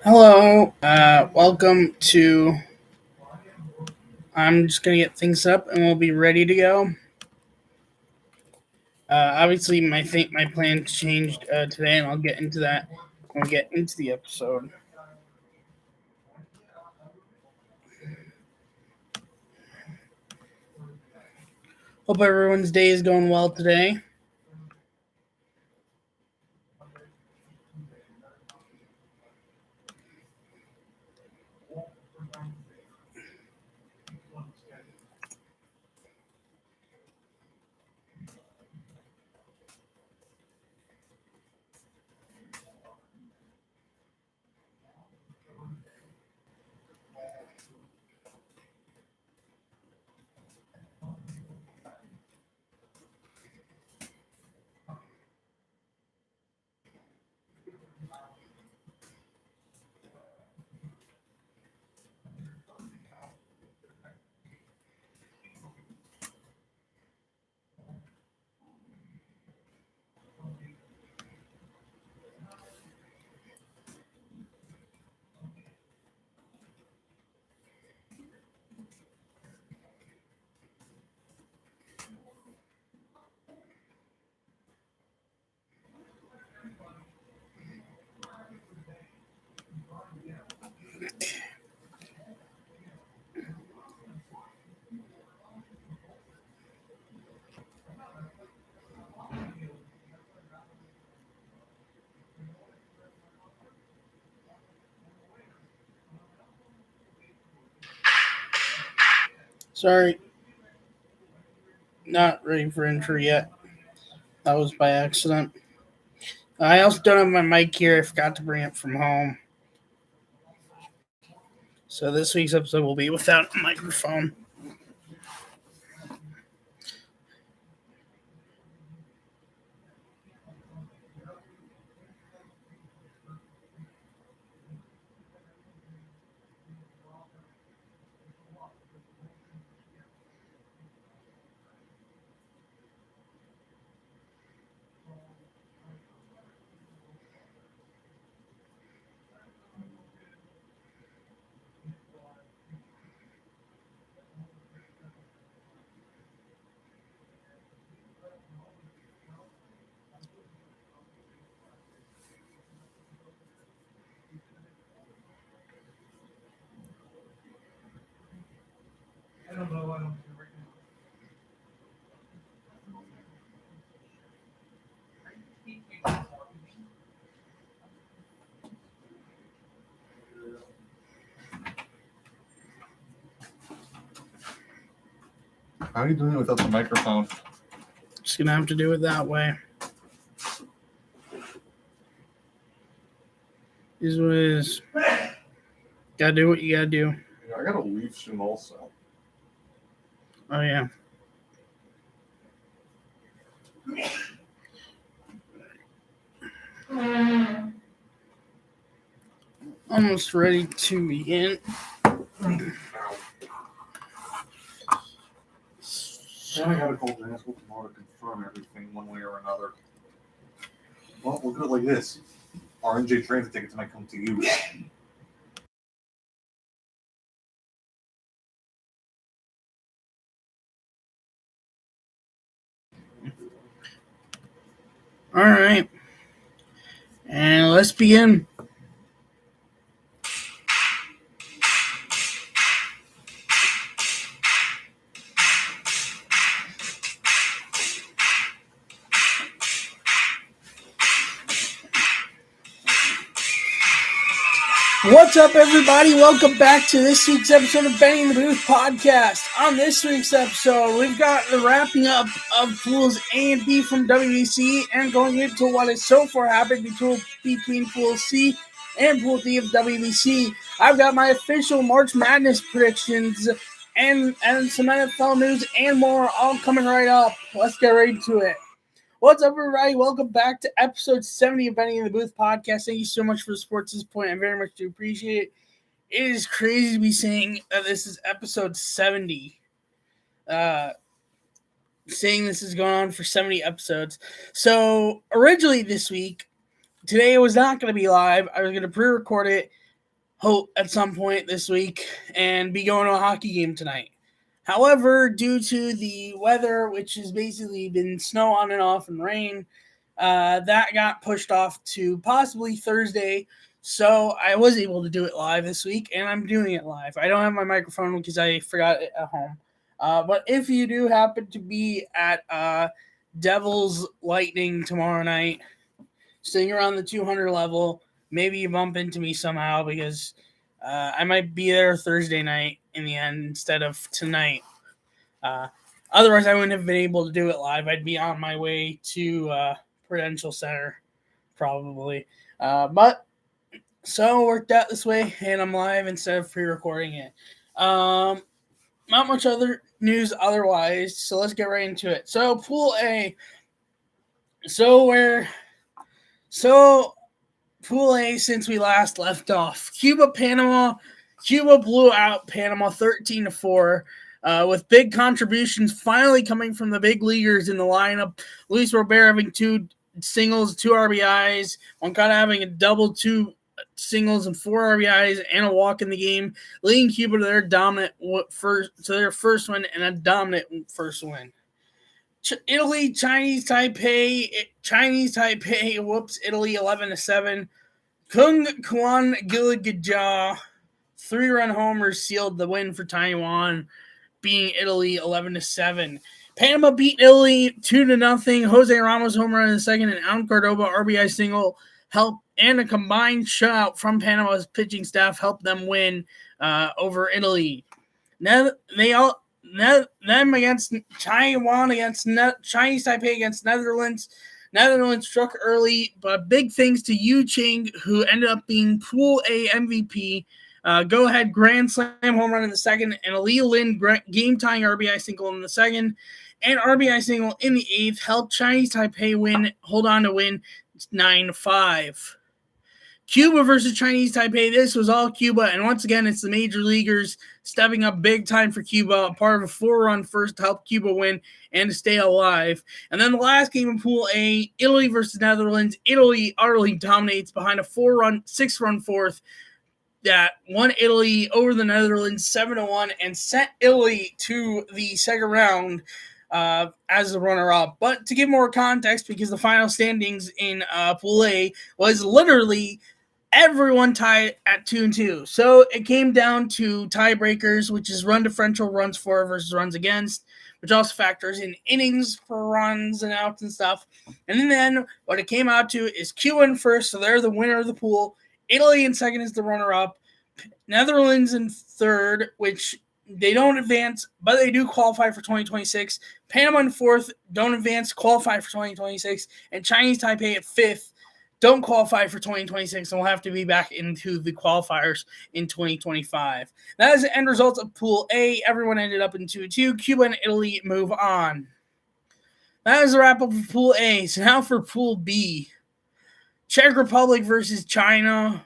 Hello, welcome to. I'm just gonna get things up and we'll be ready to go. Obviously, my plan changed today, and I'll get into that when we get into the episode. Hope everyone's day is going well today. Sorry, not ready for intro yet. That was by accident. I also don't have my mic here. I forgot to bring it from home. So this week's episode will be without a microphone. I don't know. How are you doing it without the microphone? Just gonna have to do it that way. Is what it is. Gotta do what you gotta do. Yeah, I gotta leave soon also. Oh yeah. Almost ready to begin. Then I gotta call Jasper tomorrow to confirm everything one way or another. Well, we'll do it like this. Our NJ transit tickets might come to you. All right. And let's begin. What's up, everybody? Welcome back to this week's episode of Benny in the Booth podcast. On this week's episode, we've got the wrapping up of pools A and B from WBC and going into what has so far happened between pool C and pool D of WBC. I've got my official March Madness predictions and some NFL news and more all coming right up. Let's get right to it. What's up, everybody? Welcome back to episode 70 of Benny in the Booth podcast. Thank you so much for the support to this point. I very much do appreciate it. It is crazy to be saying this is episode 70. Saying this is going on for 70 episodes. So, originally this week, today it was not going to be live. I was going to pre-record it hope at some point this week and be going to a hockey game tonight. However, due to the weather, which has basically been snow on and off and rain, that got pushed off to possibly Thursday. So I was able to do it live this week, and I'm doing it live. I don't have my microphone because I forgot it at home. But if you do happen to be at Devils Lightning tomorrow night, sitting around the 200 level, maybe you bump into me somehow because I might be there Thursday night in the end instead of tonight. Otherwise, I wouldn't have been able to do it live. I'd be on my way to Prudential Center, probably. But so it worked out this way, and I'm live instead of pre-recording it. Not much other news otherwise, so let's get right into it. So Pool A. Pool A since we last left off. Panama. Cuba blew out Panama 13-4. With big contributions finally coming from the big leaguers in the lineup. Luis Robert having 2 singles, 2 RBIs. Moncada having a double, 2 singles and 4 RBIs and a walk in the game, leading Cuba to their first win and a dominant first win. Italy, Chinese Taipei, Italy 11-7. Kung Kuan Gilgaja 3-run homers sealed the win for Taiwan, beating Italy 11-7. Panama beat Italy 2-0. Jose Ramos home run in the second, and Alan Cordoba RBI single helped, and a combined shutout from Panama's pitching staff helped them win over Italy. Them against Taiwan, Chinese Taipei against Netherlands. Netherlands struck early, but big thanks to Yu Ching, who ended up being Pool A MVP. Go-ahead grand slam home run in the second, and Ali Lin game-tying RBI single in the second, and RBI single in the eighth helped Chinese Taipei hold on to win 9-5. Cuba versus Chinese Taipei. This was all Cuba, and once again, it's the major leaguers stepping up big time for Cuba, a part of a 4-run first to help Cuba win and to stay alive. And then the last game in Pool A, Italy versus Netherlands. Italy utterly dominates behind a 6-run fourth that won Italy over the Netherlands 7-1 and sent Italy to the second round as the runner-up. But to give more context, because the final standings in Pool A was literally everyone tied at 2-2. So it came down to tiebreakers, which is run differential, runs for versus runs against, which also factors in innings for runs and outs and stuff. And then what it came out to is Cuba in first, so they're the winner of the pool. Italy in second is the runner-up. Netherlands in third, which they don't advance, but they do qualify for 2026. Panama in fourth, don't advance, qualify for 2026. And Chinese Taipei at fifth, don't qualify for 2026 and will have to be back into the qualifiers in 2025. That is the end result of Pool A. Everyone ended up in 2-2. Cuba and Italy move on. That is the wrap-up of Pool A. So now for Pool B. Czech Republic versus China.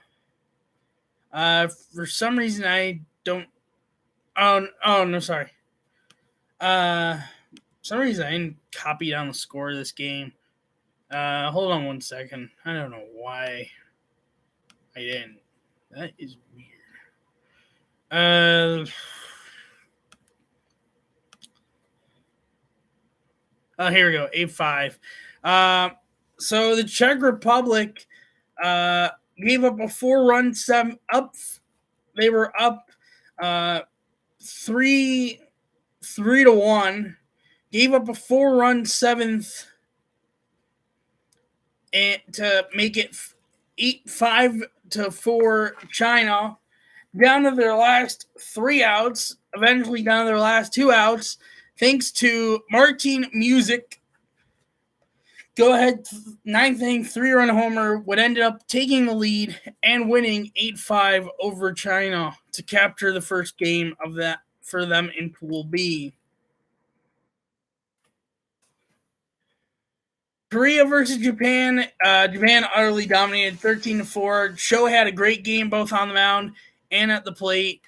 For some reason, I don't... Oh, no, sorry. For some reason, I didn't copy down the score of this game. Hold on 1 second. I don't know why I didn't. That is weird. Here we go. 8-5. So the Czech Republic gave up a 4-run 7 up. They were up 3-1. Gave up a 4-run 7th. And to make it 8-5-4 China, down to their last 3 outs, eventually down to their last 2 outs, thanks to Martin Music. Go ahead, 9th inning, 3-run homer, would end up taking the lead and winning 8-5 over China to capture the first game of that for them in Pool B. Korea versus Japan. Japan utterly dominated 13-4. Shohei had a great game both on the mound and at the plate.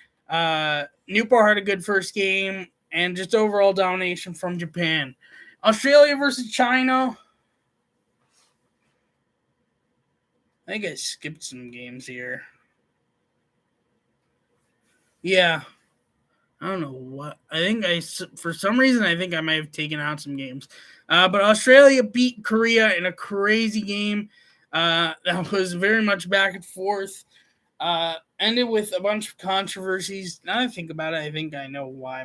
Newport had a good first game and just overall domination from Japan. Australia versus China. I think I skipped some games here. Yeah. I don't know what. For some reason, I think I might have taken out some games. But Australia beat Korea in a crazy game that was very much back and forth. Ended with a bunch of controversies. Now I think about it, I think I know why.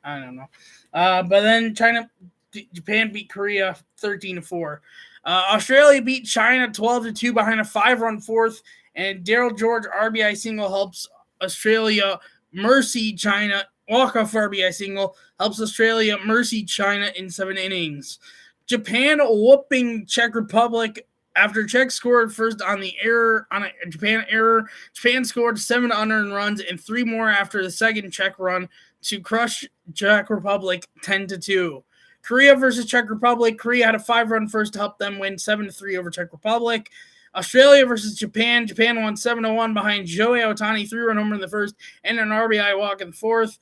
I don't know. But then Japan beat Korea 13-4. Australia beat China 12-2 behind a 5-run fourth, and Daryl George RBI single helps Australia mercy China. Walk-off RBI single helps Australia mercy China in 7 innings. Japan whooping Czech Republic after Czech scored first on a Japan error. Japan scored 7 unearned runs and 3 more after the second Czech run to crush Czech Republic 10-2. Korea versus Czech Republic. Korea had a 5-run first to help them win 7-3 over Czech Republic. Australia versus Japan. Japan won 7-1 behind Shohei Ohtani, 3-run homer in the first and an RBI walk in the fourth.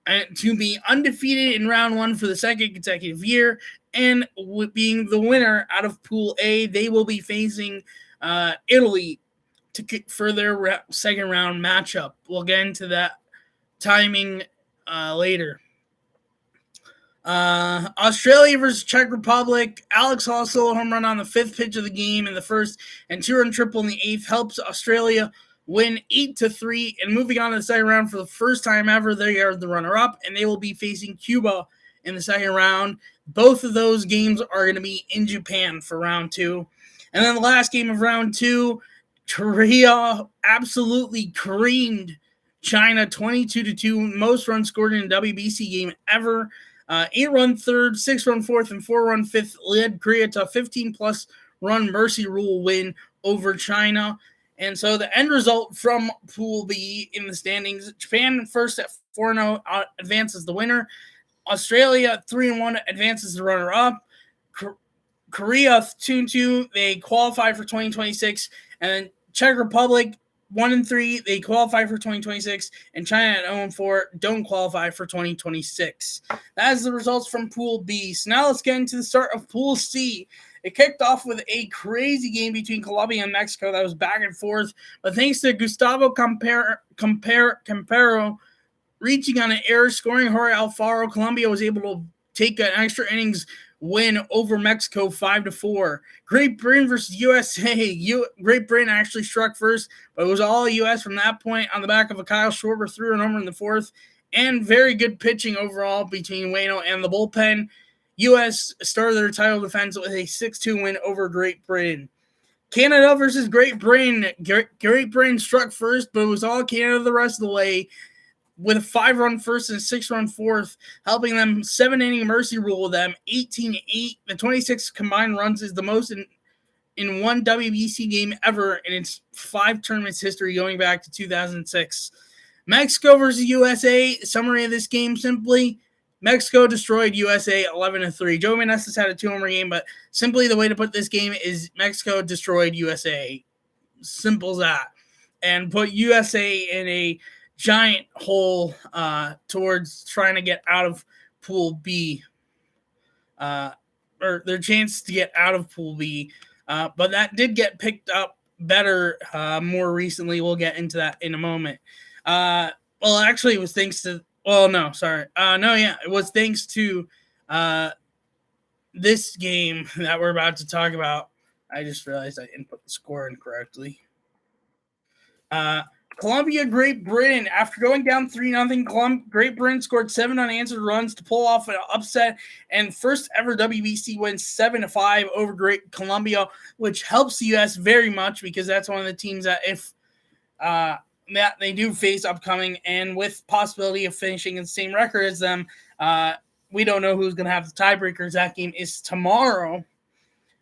And to be undefeated in round 1 for the second consecutive year, and being the winner out of Pool A, they will be facing Italy for their second round matchup. We'll get into that timing later. Australia versus Czech Republic. Alex Hall solo home run on the 5th pitch of the game in the first and 2-run triple in the 8th helps Australia win 8-3 and moving on to the second round for the first time ever. They are the runner-up, and they will be facing Cuba in the second round. Both of those games are going to be in Japan for round 2. And then the last game of round 2, Korea absolutely creamed China 22-2, most runs scored in a WBC game ever. 8-run third, 6-run fourth, and 4-run fifth led Korea to a 15-plus run mercy rule win over China. And so the end result from Pool B in the standings, Japan first at 4-0 advances the winner. Australia 3-1 advances the runner-up. Korea 2-2, they qualify for 2026. And then Czech Republic 1-3, they qualify for 2026. And China at 0-4 don't qualify for 2026. That is the results from Pool B. So now let's get into the start of Pool C. It kicked off with a crazy game between Colombia and Mexico that was back and forth. But thanks to Gustavo Campero reaching on an error, scoring Jorge Alfaro, Colombia was able to take an extra innings win over Mexico 5-4. Great Britain versus USA. Great Britain actually struck first, but it was all U.S. from that point on the back of a Kyle Schwarber 3-run homer in the 4th. And very good pitching overall between Waino and the bullpen. U.S. started their title defense with a 6-2 win over Great Britain. Canada versus Great Britain. Great Britain struck first, but it was all Canada the rest of the way with a 5-run first and a 6-run fourth, helping them 7-inning mercy rule them 18-8. The 26 combined runs is the most in one WBC game ever in its 5 tournaments history going back to 2006. Mexico versus USA. Summary of this game simply: Mexico destroyed USA 11-3. Joe Meneses had a 2-homer game, but simply the way to put this game is Mexico destroyed USA. Simple as that. And put USA in a giant hole towards trying to get out of Pool B. Or their chance to get out of Pool B. But that did get picked up better more recently. We'll get into that in a moment. Well, actually, it was thanks to... Well, no, sorry. It was thanks to this game that we're about to talk about. I just realized I input the score incorrectly. Colombia, Great Britain. After going down 3-0, Great Britain scored 7 unanswered runs to pull off an upset and first ever WBC win 7-5 over Great Colombia, which helps the U.S. very much because that's one of the teams that if that they do face upcoming, and with possibility of finishing in the same record as them, we don't know who's going to have the tiebreakers. That game is tomorrow,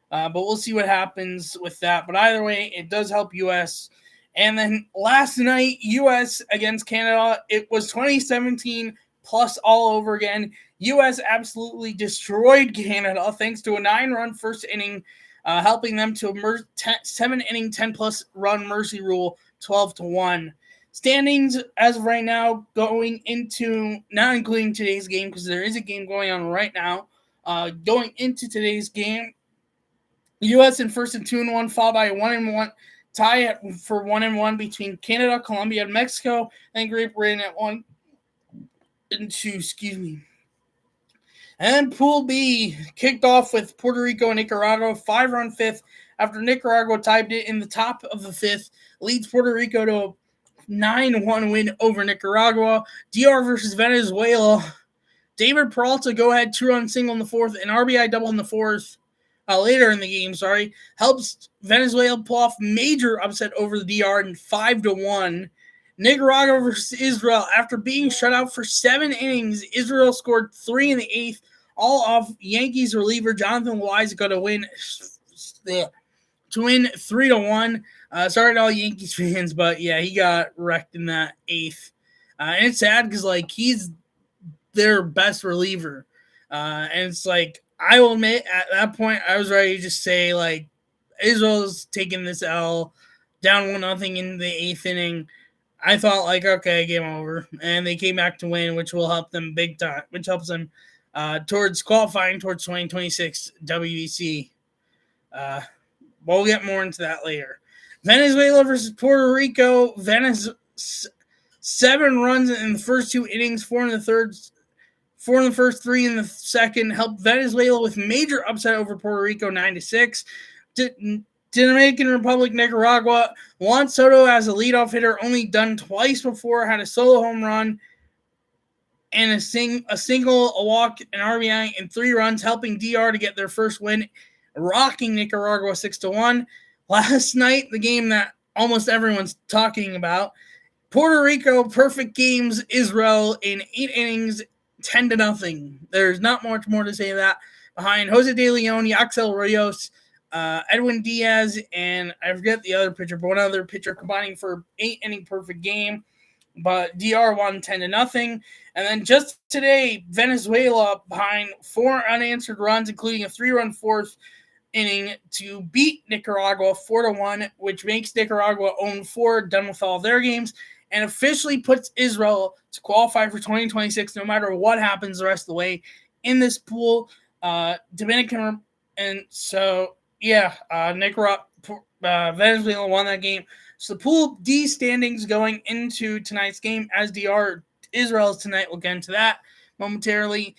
but we'll see what happens with that. But either way, it does help U.S. And then last night, U.S. against Canada, it was 2017 plus all over again. U.S. absolutely destroyed Canada thanks to a 9-run first inning, helping them to a 7-inning, 10-plus run mercy rule, 12-1. Standings as of right now, going into, not including today's game, because there is a game going on right now, going into today's game, U.S. in first and 2-1, followed by a 1-1 tie for 1-1 between Canada, Colombia, and Mexico, and Great Britain at 1 and 2. Excuse me. And then Pool B kicked off with Puerto Rico and Nicaragua, 5-run fifth. After Nicaragua tied it in the top of the fifth, leads Puerto Rico to a 9-1 win over Nicaragua. DR versus Venezuela. David Peralta go-ahead 2-run single in the fourth and RBI double in the fourth. Later in the game, helps Venezuela pull off major upset over the DR in 5-1. Nicaragua versus Israel. After being shut out for 7 innings, Israel scored 3 in the 8th, all off Yankees reliever Jonathan Loaiza to win 3-1. Sorry to all Yankees fans, but yeah, he got wrecked in that 8th. And it's sad because he's their best reliever. And it's I will admit, at that point, I was ready to just say, Israel's taking this L, down 1-0 in the 8th inning. I thought, okay, game over. And they came back to win, which will help them big time, which helps them towards qualifying towards 2026 WBC. We'll get more into that later. Venezuela versus Puerto Rico. 7 runs in the first 2 innings, 4 in the third, 4 in the first, 3 in the second, helped Venezuela with major upset over Puerto Rico 9-6. Dominican Republic, Nicaragua. Juan Soto as a leadoff hitter, only done twice before, had a solo home run and a single, a walk, an RBI, and 3 runs, helping DR to get their first win, rocking Nicaragua 6-1. Last night, the game that almost everyone's talking about, Puerto Rico perfect games Israel in 8 innings, 10-0. There's not much more to say to that. Behind Jose De Leon, Yaxel Rios, Edwin Diaz, and I forget the other pitcher, but one other pitcher combining for 8-inning perfect game. But DR won 10-0. And then just today, Venezuela behind 4 unanswered runs, including a 3-run fourth inning to beat Nicaragua 4-1, which makes Nicaragua 0-4, done with all their games, and officially puts Israel to qualify for 2026 no matter what happens the rest of the way in this pool. Dominican, and so, yeah, Nicaragua, Venezuela won that game. So the Pool D standings going into tonight's game, as DR Israel's tonight, we'll get into that momentarily,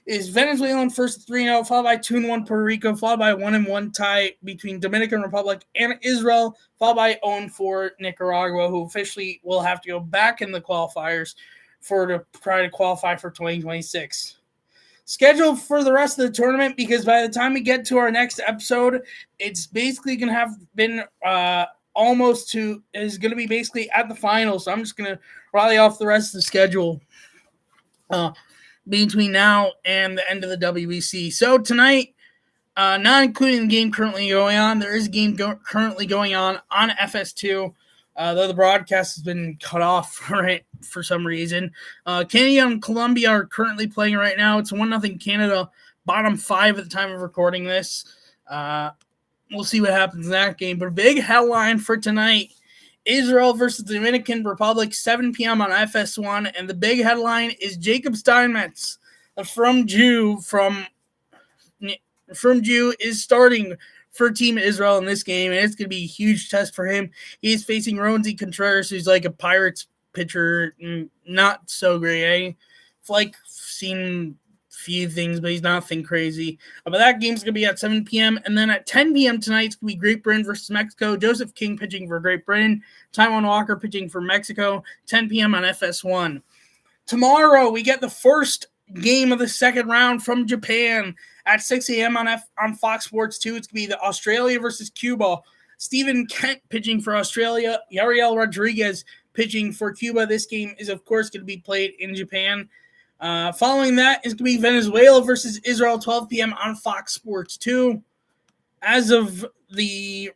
is Venezuela in first 3-0, followed by 2-1 Puerto Rico, followed by 1-1 tie between Dominican Republic and Israel, followed by 0-4 Nicaragua, who officially will have to go back in the qualifiers to try to qualify for 2026. Scheduled for the rest of the tournament, because by the time we get to our next episode, it's basically going to have been is going to be basically at the final. So I'm just going to rally off the rest of the schedule between now and the end of the WBC. So tonight, not including the game currently going on, there is a game currently going on FS2, though the broadcast has been cut off for some reason. Canada and Colombia are currently playing right now. It's 1-0 Canada, bottom 5 at the time of recording this. We'll see what happens in that game. But a big headline for tonight, Israel versus the Dominican Republic, 7 p.m. on FS1. And the big headline is Jacob Steinmetz, from Jew, is starting for Team Israel in this game. And it's going to be a huge test for him. He's facing Roansy Contreras, who's like a Pirates pitcher. Not so great. I've seen few things, but he's nothing crazy. But that game's going to be at 7 p.m. And then at 10 p.m. tonight, it's going to be Great Britain versus Mexico. Joseph King pitching for Great Britain. Taiwan Walker pitching for Mexico. 10 p.m. on FS1. Tomorrow, we get the first game of the second round from Japan at 6 a.m. on Fox Sports 2. It's going to be the Australia versus Cuba. Stephen Kent pitching for Australia. Yariel Rodriguez pitching for Cuba. This game is, of course, going to be played in Japan. Following that is going to be Venezuela versus Israel, 12 p.m. on Fox Sports 2. As of this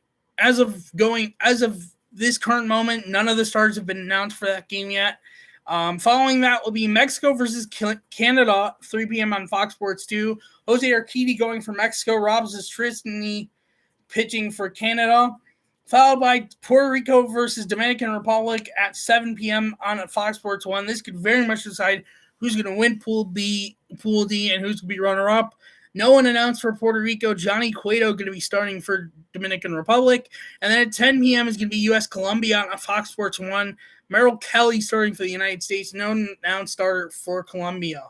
current moment, none of the stars have been announced for that game yet. Following that will be Mexico versus Canada, 3 p.m. on Fox Sports 2. Jose Urquidy going for Mexico. Rob Zastrisny pitching for Canada. Followed by Puerto Rico versus Dominican Republic at 7 p.m. on Fox Sports 1. This could very much decide who's going to win Pool D, and who's going to be runner-up. No one announced for Puerto Rico. Johnny Cueto going to be starting for Dominican Republic. And then at 10 p.m. is going to be U.S.-Colombia on Fox Sports 1. Merrill Kelly starting for the United States, no announced starter for Colombia.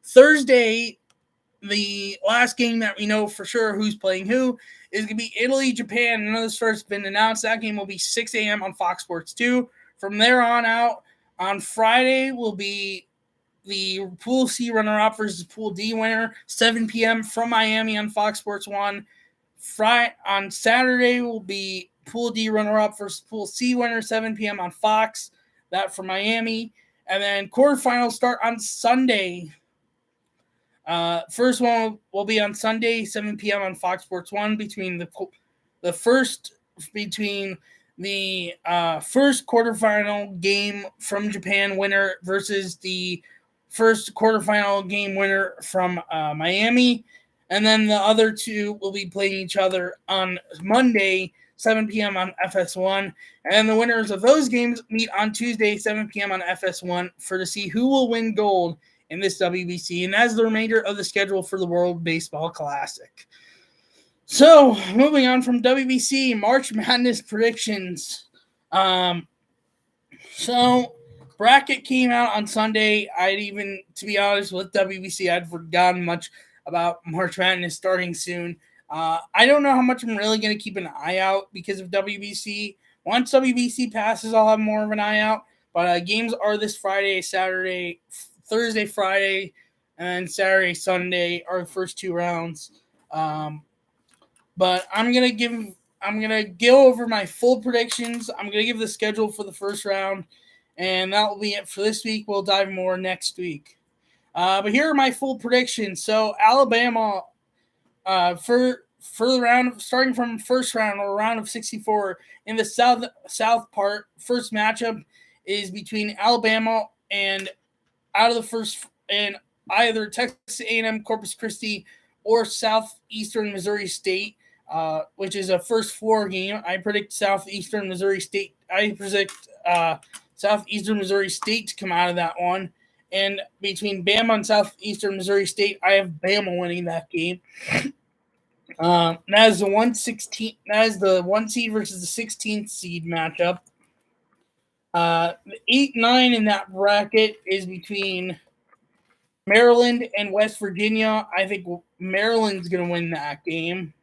Thursday, the last game that we know for sure who's playing who is going to be Italy-Japan. Another start's been announced. That game will be 6 a.m. on Fox Sports 2. From there on out, on Friday will be the Pool C runner-up versus Pool D winner, 7 p.m. from Miami on Fox Sports 1. On Saturday will be Pool D runner-up versus Pool C winner, 7 p.m. on Fox. That for Miami. And then quarterfinals start on Sunday. First one will be on Sunday, 7 p.m. on Fox Sports 1 between the first quarterfinal game from Japan winner versus the first quarterfinal game winner from Miami. And then the other two will be playing each other on Monday, 7 p.m. on FS1. And the winners of those games meet on Tuesday, 7 p.m. on FS1 to see who will win gold in this WBC. And that's the remainder of the schedule for the World Baseball Classic. So, moving on from WBC, March Madness predictions. So, bracket came out on Sunday. To be honest, with WBC, I'd forgotten much about March Madness starting soon. I don't know how much I'm really going to keep an eye out because of WBC. Once WBC passes, I'll have more of an eye out. But games are this Friday, Saturday, Thursday, Friday, and Saturday, Sunday are the first two rounds. But I'm gonna go over my full predictions. I'm gonna give the schedule for the first round, and that will be it for this week. We'll dive more next week. But here are my full predictions. So Alabama, for the round, starting from first round or round of 64 in the south part, first matchup is between Alabama and out of the first and either Texas A&M, Corpus Christi, or Southeastern Missouri State, which is a first four game. I predict Southeastern Missouri State. Southeastern Missouri State to come out of that one. And between Bama and Southeastern Missouri State, I have Bama winning that game. That is the 1-16. That is the 1 seed versus the 16th seed matchup. The 8-9 in that bracket is between Maryland and West Virginia. I think Maryland's going to win that game.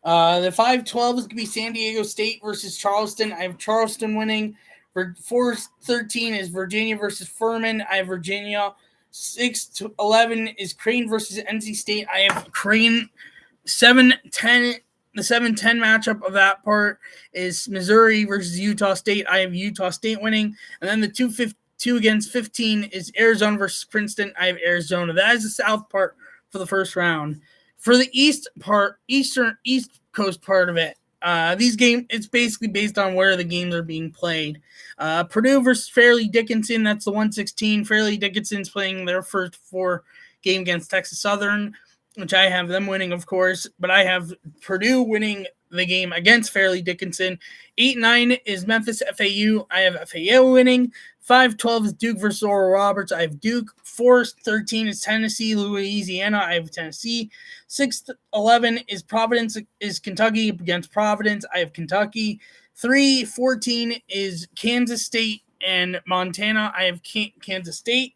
The 5-12 is going to be San Diego State versus Charleston. I have Charleston winning. For 4-13 is Virginia versus Furman. I have Virginia. 6-11 is Crane versus NC State. I have Crane. 7-10. The 7-10 matchup of that part is Missouri versus Utah State. I have Utah State winning. And then the 2 against 15 is Arizona versus Princeton. I have Arizona. That is the south part for the first round. For the east coast part of it, these games, it's basically based on where the games are being played. Purdue versus Fairleigh Dickinson, that's the 1-16. Fairleigh Dickinson's playing their first four game against Texas Southern, which I have them winning, of course, but I have Purdue winning the game against Fairleigh Dickinson. 8-9 is Memphis FAU. I have FAU winning. 5-12 is Duke versus Oral Roberts. I have Duke. 4-13 is Tennessee, Louisiana. I have Tennessee. 6-11 is Kentucky against Providence. I have Kentucky. 3-14 is Kansas State and Montana. I have Kansas State.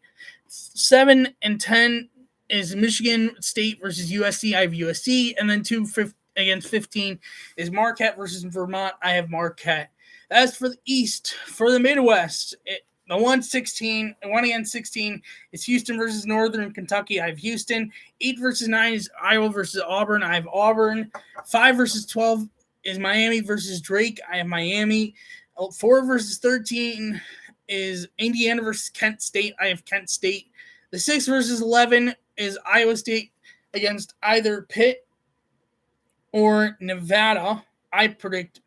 7-10 is Michigan State versus USC. I have USC. And then 2 against 15 is Marquette versus Vermont. I have Marquette. As for the East, for the Midwest, the 1-16 and 1 against 16 is Houston versus Northern Kentucky. I have Houston. 8 versus 9 is Iowa versus Auburn. I have Auburn. 5 versus 12 is Miami versus Drake. I have Miami. 4 versus 13 is Indiana versus Kent State. I have Kent State. The 6 versus 11 is Iowa State against either Pitt or Nevada. I predict,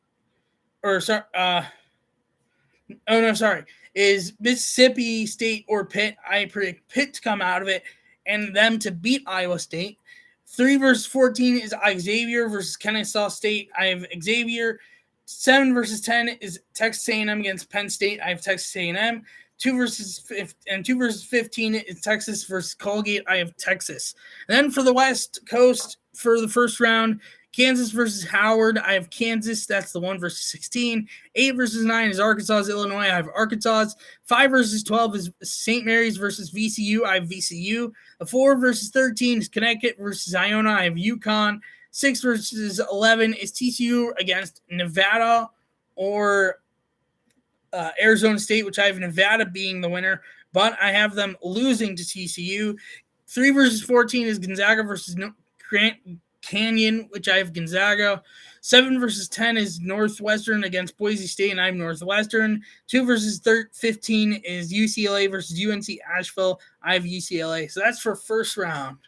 is Mississippi State or Pitt. I predict Pitt to come out of it and them to beat Iowa State. 3 versus 14 is Xavier versus Kennesaw State. I have Xavier. 7 versus 10 is Texas A&M against Penn State. I have Texas A&M. 2 versus 15 is Texas versus Colgate. I have Texas. And then for the West Coast, for the first round, Kansas versus Howard. I have Kansas. That's the 1 versus 16. 8 versus 9 is Arkansas, Illinois. I have Arkansas. 5 versus 12 is St. Mary's versus VCU. I have VCU. The 4 versus 13 is Connecticut versus Iona. I have UConn. 6 versus 11 is TCU against Nevada or Arizona State, which I have Nevada being the winner, but I have them losing to TCU. 3 versus 14 is Gonzaga versus Grant Canyon, which I have Gonzaga. 7 versus 10 is Northwestern against Boise State, and I have Northwestern. 2 versus 15 is UCLA versus UNC Asheville. I have UCLA. So that's for first round.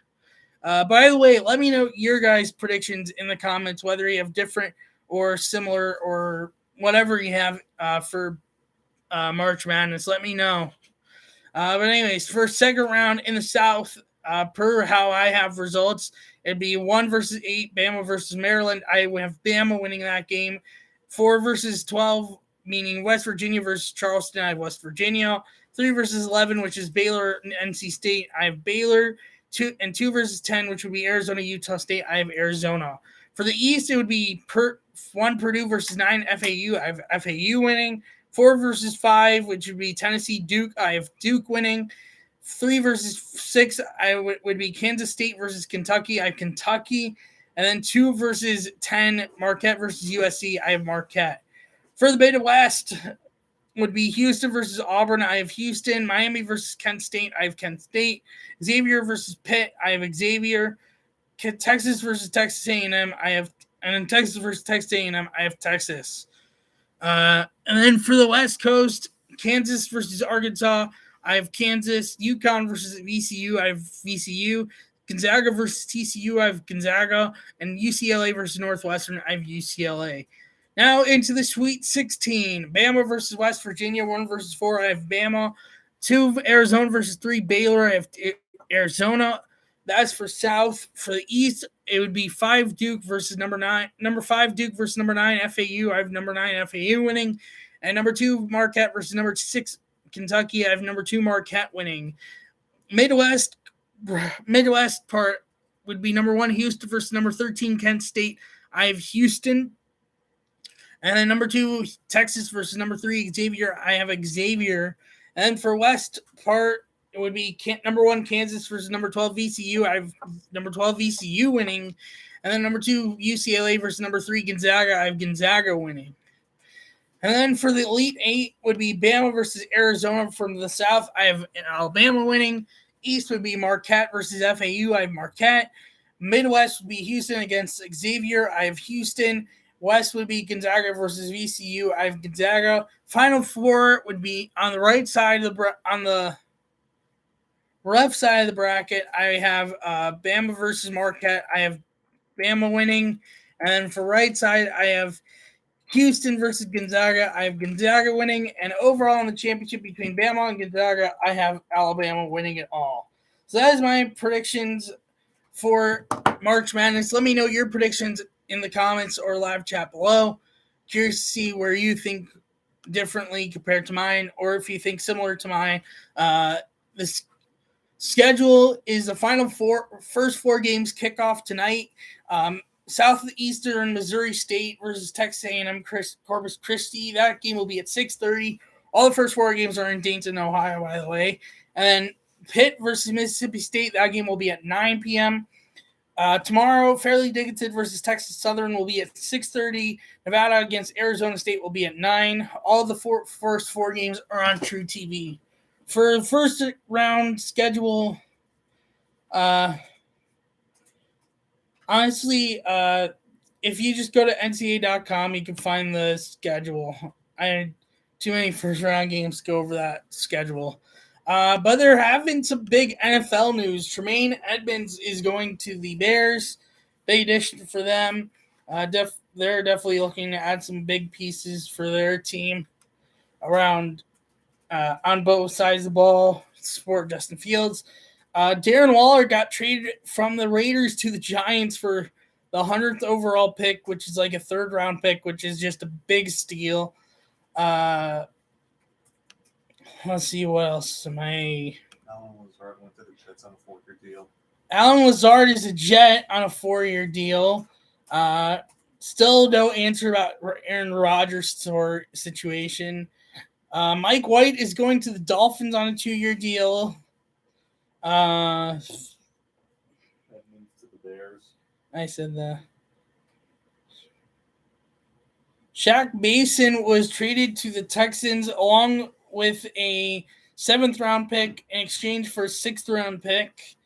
By the way, let me know your guys' predictions in the comments, whether you have different or similar or whatever you have for March Madness. Let me know. But anyways, for second round in the South, per how I have results, it'd be 1 versus 8, Bama versus Maryland. I would have Bama winning that game. 4 versus 12, meaning West Virginia versus Charleston. I have West Virginia. 3 versus 11, which is Baylor and NC State. I have Baylor. 2 versus 10, which would be Arizona, Utah State. I have Arizona. For the East, it would be 1 Purdue versus 9 FAU. I have FAU winning. 4 versus 5, which would be Tennessee, Duke. I have Duke winning. 3 versus 6, would be Kansas State versus Kentucky. I have Kentucky. And then 2 versus 10, Marquette versus USC. I have Marquette. For the Beta West would be Houston versus Auburn. I have Houston. Miami versus Kent State. I have Kent State. Xavier versus Pitt. I have Xavier. Texas versus Texas A&M. And then Texas versus Texas A&M. I have Texas. And then for the West Coast, Kansas versus Arkansas, I have Kansas. UConn versus VCU, I have VCU. Gonzaga versus TCU, I have Gonzaga. And UCLA versus Northwestern, I have UCLA. Now into the Sweet 16. Bama versus West Virginia, 1 versus 4, I have Bama. 2, Arizona versus 3, Baylor, I have Arizona. That's for South. For the East, it would be 5 Duke versus number 5 Duke versus number 9 FAU. I have number 9 FAU winning. And number 2 Marquette versus number 6 Kentucky. I have number 2 Marquette winning. Midwest part would be number 1 Houston versus number 13 Kent State. I have Houston. And then number 2 Texas versus number 3 Xavier. I have Xavier. And for West part, it would be number 1 Kansas versus number 12 VCU. I have number 12 VCU winning. And then number 2 UCLA versus number 3 Gonzaga. I have Gonzaga winning. And then for the Elite 8 would be Bama versus Arizona. From the South, I have Alabama winning. East would be Marquette versus FAU. I have Marquette. Midwest would be Houston against Xavier. I have Houston. West would be Gonzaga versus VCU. I have Gonzaga. Final 4 would be on the right side of the left side of the bracket. I have Bama versus Marquette. I have Bama winning. And then for right side, I have Houston versus Gonzaga. I have Gonzaga winning. And overall in the championship between Bama and Gonzaga, I have Alabama winning it all. So that is my predictions for March Madness. Let me know your predictions in the comments or live chat below. Curious to see where you think differently compared to mine, or if you think similar to mine. This schedule is the first 4 games kick off tonight. Southeastern Missouri State versus Texas A&M Corpus Christi. That game will be at 6:30. All the first 4 games are in Dayton, Ohio, by the way. And then Pitt versus Mississippi State. That game will be at 9 p.m. Tomorrow, Fairleigh Dickinson versus Texas Southern will be at 6:30. Nevada against Arizona State will be at 9. All the first 4 games are on True TV. For the first round schedule, honestly, if you just go to NCAA.com, you can find the schedule. I had too many first round games to go over that schedule. But there have been some big NFL news. Tremaine Edmonds is going to the Bears. Big addition for them. They're definitely looking to add some big pieces for their team around on both sides of the ball. Support Justin Fields. Darren Waller got traded from the Raiders to the Giants for the 100th overall pick, which is like a 3rd round pick, which is just a big steal. Let's see what else am I. Alan Lazard went to the Jets on a 4-year deal. Alan Lazard is a Jet on a 4-year deal. Still no answer about Aaron Rodgers' situation. Mike White is going to the Dolphins on a 2-year deal. That moves to the Bears. I said that. Shaq Mason was traded to the Texans along with a 7th-round pick in exchange for a 6th-round pick.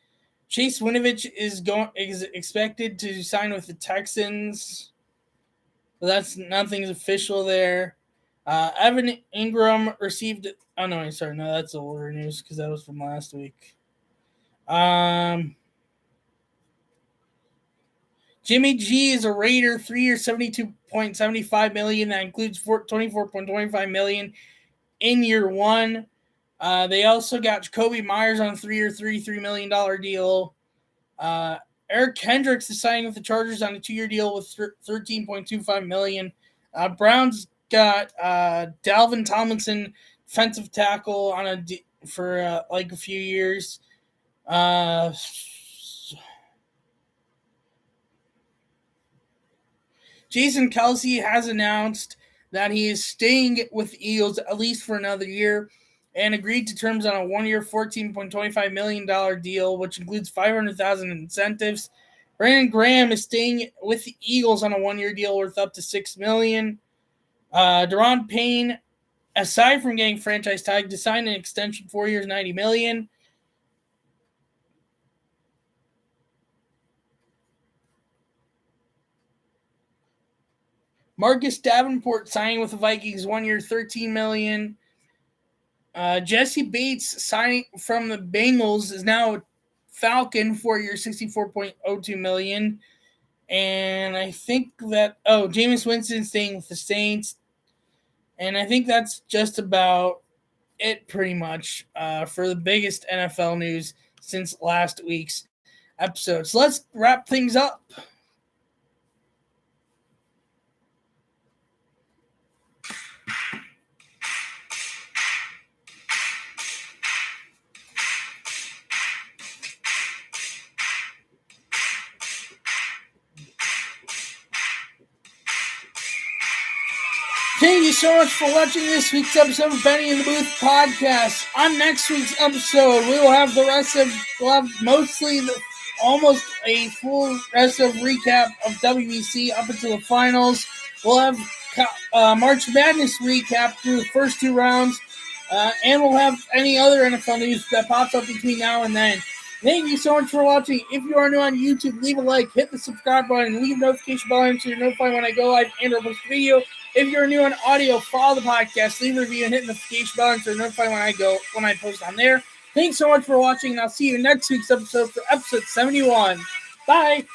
Chase Winovich is expected to sign with the Texans. So nothing's official there. Evan Ingram received. Oh no, sorry, no, that's older news because that was from last week. Jimmy G is a Raider, 3-year, $72.75 million. That includes $24.25 million in year 1. They also got Jacoby Myers on a 3-year, $33 million deal. Eric Hendricks is signing with the Chargers on a 2-year deal with $13.25 million. Browns got Dalvin Tomlinson, defensive tackle, on for a few years. Jason Kelce has announced that he is staying with the Eagles at least for another year and agreed to terms on a 1-year, $14.25 million deal, which includes $500,000 in incentives. Brandon Graham is staying with the Eagles on a 1-year deal worth up to $6 million. Daron Payne, aside from getting franchise tagged, to sign an extension, 4 years, $90 million. Marcus Davenport signing with the Vikings, 1 year, $13 million. Jesse Bates signing from the Bengals is now a Falcon, 4 year, $64.02 million. And I think that Jameis Winston staying with the Saints. And I think that's just about it pretty much for the biggest NFL news since last week's episode. So let's wrap things up. Thank you so much for watching this week's episode of Benny in the Booth podcast. On next week's episode, we will have almost a full rest of recap of WBC up until the finals. We'll have March Madness recap through the first 2 rounds, and we'll have any other NFL news that pops up between now and then. Thank you so much for watching. If you are new on YouTube, leave a like, hit the subscribe button, and leave a notification bell on so you're notified when I go live and or post a video. If you're new on audio, follow the podcast, leave a review, and hit the notification bell so you're notified when I post on there. Thanks so much for watching, and I'll see you in next week's episode for episode 71. Bye.